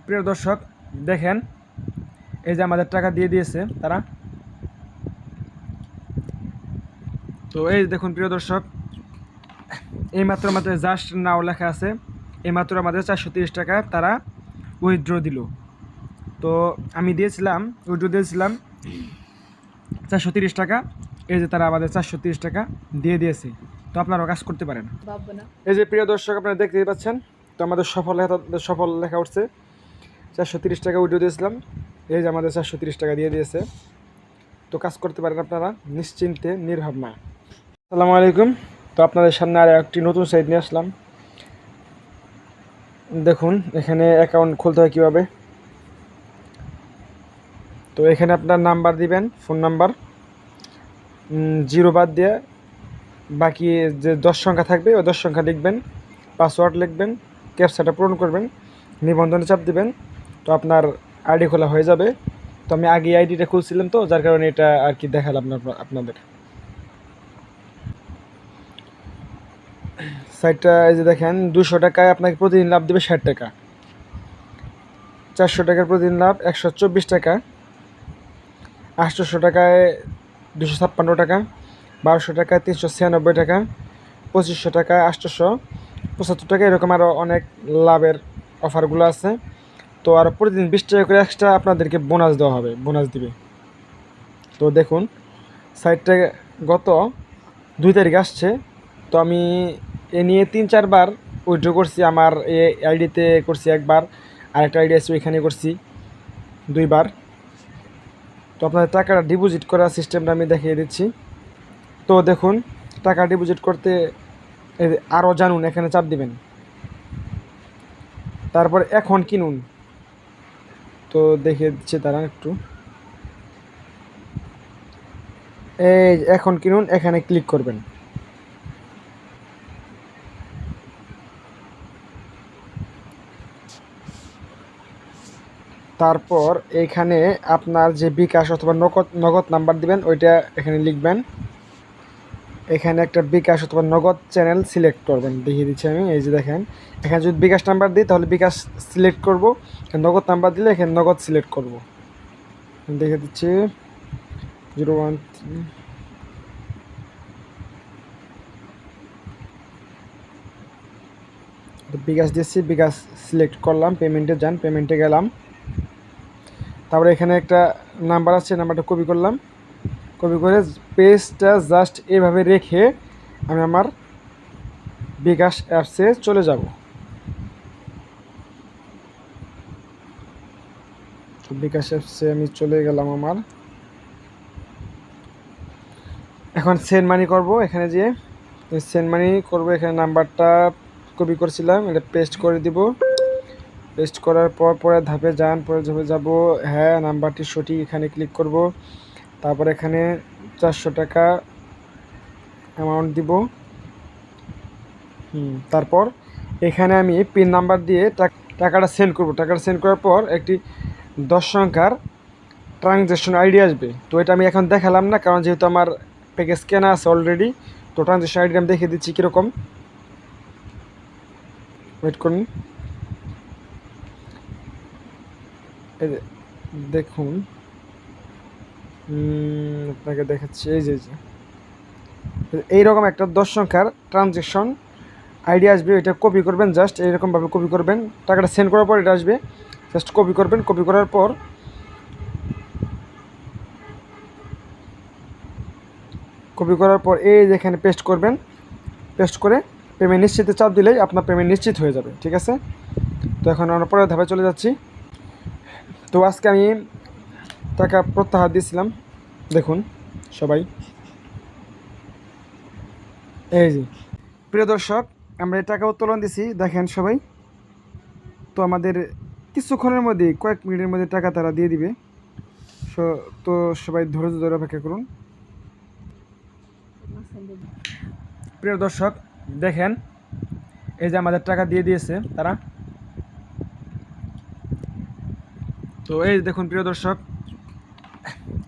প্রিয় দর্শক দেখেন, এই যে আমাদের টাকা দিয়ে দিয়েছে তারা। তো এই দেখুন প্রিয় দর্শক, এইমাত্র আমাদের জাস্ট নাও লেখা আছে, এইমাত্র আমাদের 430 টাকা তারা উইথড্র দিল। তো আমি দিয়েছিলাম, উইথড্র দিয়েছিলাম 430 টাকা। এই যে তারা আমাদের 430 টাকা দিয়ে দিয়েছে। তো আপনারাও কাজ করতে পারেন। এই যে প্রিয় দর্শক আপনারা দেখতেই পাচ্ছেন, তো আমাদের সফল লেখা উঠছে। 430 টাকা উইথড্র দিয়েছিলাম, এই যে আমাদের 430 টাকা দিয়ে দিয়েছে। তো কাজ করতে পারেন আপনারা নিশ্চিন্তে, নির্ভাবনায়। আসসালামু আলাইকুম। তো আপনাদের সামনে আর একটি নতুন সাইট নিয়ে আসলাম। দেখুন এখানে অ্যাকাউন্ট খুলতে হয় কীভাবে। তো এখানে আপনার নাম্বার দিবেন, ফোন নাম্বার 0 বাদ দিয়ে বাকি যে 10 সংখ্যা থাকবে ওই 10 সংখ্যা লিখবেন, পাসওয়ার্ড লিখবেন, ক্যাপচাটা পূরণ করবেন, নিবন্ধনে চাপ দিবেন। তো আপনার আইডি খোলা হয়ে যাবে। তো আমি আগে আইডিটা খুলছিলাম, তো যার কারণে এটা আর কি দেখালাম আপনাদের। সাইটটা এই যে দেখেন, 200 টাকায় আপনাকে প্রতিদিন লাভ দেবে 60 টাকা, 400 টাকার প্রতিদিন লাভ 124 টাকা, 800 টাকায় 256 টাকা, 1200 টাকায় 396 টাকা, 2500 টাকায় 875 টাকা, এরকম আরও অনেক লাভের অফারগুলো আছে। তো আর প্রতিদিন 20 টাকা করে এক্সট্রা আপনাদেরকে বোনাস দেওয়া হবে, বোনাস দিবে। তো দেখুন সাইটটা গত 2 তারিখ আসছে। তো আমি এ নিয়ে 3-4 বার উইথড্র করছি। আমার এই আইডিতে করছি একবার, আরেকটা আইডি আছে ওইখানে করছি 2 বার। তো আপনাদের টাকাটা ডিপোজিট করার সিস্টেমটা আমি দেখিয়ে দিচ্ছি। তো দেখুন টাকা ডিপোজিট করতে আরও জানুন এখানে চাপ দিবেন, তারপর এখন কিনুন। তো দেখিয়ে দিচ্ছে তারা একটু, এই এখন কিনুন এখানে ক্লিক করবেন। তারপর এইখানে আপনার যে বিকাশ অথবা নগদ নাম্বার দিবেন ওইটা এখানে লিখবেন। এখানে একটা বিকাশ অথবা নগদ চ্যানেল সিলেক্ট করবেন, দেখিয়ে দিচ্ছি আমি। এই যে দেখেন এখানে যদি বিকাশ নাম্বার দিই তাহলে বিকাশ সিলেক্ট করব, নগদ নাম্বার দিলে এখানে নগদ সিলেক্ট করব। দেখে দিচ্ছি 013 বিকাশ দিচ্ছি, বিকাশ সিলেক্ট করলাম, পেমেন্টে যান, পেমেন্টে গেলাম। তারপরে এখানে একটা নাম্বার আছে, নাম্বারটা কপি করলাম, কপি করে পেজটা জাস্ট এভাবে রেখে আমি আমার বিকাশ অ্যাপসে চলে যাব। বিকাশ অ্যাপসে আমি চলে গেলাম আমার। এখন সেন্ড মানি করব, এখানে যেয়ে সেন্ড মানি করব। এখানে নাম্বারটা কপি করছিলাম, এটা পেস্ট করে দিব। পেস্ট করার পর পরে ধাপে যান, পরে ধাপে যাব, হ্যাঁ নাম্বারটি সঠিক, এখানে ক্লিক করব। তারপর এখানে 400 টাকা অ্যামাউন্ট দিব। তারপর এখানে আমি পিন নাম্বার দিয়ে টাকাটা সেন্ড করব। টাকাটা সেন্ড করার পর একটি 10 সংখ্যার ট্রানজ্যাকশন আইডি আসবে। তো এটা আমি এখন দেখালাম না, কারণ যেহেতু আমার প্যাকেজ কেনা আছে অলরেডি। তো ট্রানজ্যাকশন আইডি আমি দেখিয়ে দিচ্ছি কীরকম, ওয়েট করুন। দেখুন আপনাকে দেখাচ্ছি, এই যে এইরকম একটা 10 সংখ্যার ট্রানজ্যাকশন আইডি আসবে। এটা কপি করবেন, জাস্ট এইরকমভাবে কপি করবেন। টাকাটা সেন্ড করার পর এটা আসবে, জাস্ট কপি করবেন। কপি করার পর এই যেখানে পেস্ট করবেন, পেস্ট করে পেমেন্ট নিশ্চিতে চাপ দিলেই আপনার পেমেন্ট নিশ্চিত হয়ে যাবে, ঠিক আছে। তো এখন আমরা পরের ধাপে চলে যাচ্ছি। তো আজকে আমি টাকা প্রত্যাহার দিয়েছিলাম, দেখুন সবাই। এই যে প্রিয় দর্শক, আমরা এই টাকা উত্তোলন দিছি, দেখেন সবাই। তো আমাদের কিছুক্ষণের মধ্যে, কয়েক মিনিটের মধ্যে টাকা তারা দিয়ে দিবে। তো সবাই ধৈর্য ধরে অপেক্ষা করুন। প্রিয় দর্শক দেখেন, এই যে আমাদের টাকা দিয়ে দিয়েছে তারা। তো এই দেখুন প্রিয় দর্শক,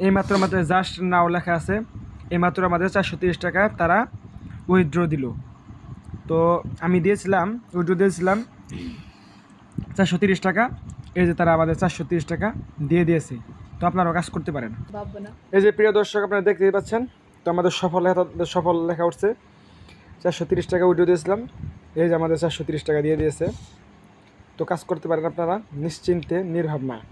এইমাত্র আমাদের জাস্ট নাও লেখা আছে, এইমাত্র আমাদের 430 টাকা তারা উইথড্র দিল। তো আমি দিয়েছিলাম, উইথড্র দিয়েছিলাম 430 টাকা। এই যে তারা আমাদের 430 টাকা দিয়ে দিয়েছে। তো আপনারাও কাজ করতে পারেন। ভাববো না। এই যে প্রিয় দর্শক, আপনারা দেখতেই পাচ্ছেন, তো আমাদের সফল লেখা উঠছে। 430 টাকা উইড্রো দিয়েছিলাম, এই যে আমাদের 430 টাকা দিয়ে দিয়েছে। তো কাজ করতে পারেন আপনারা নিশ্চিন্তে নির্ভাবনায়।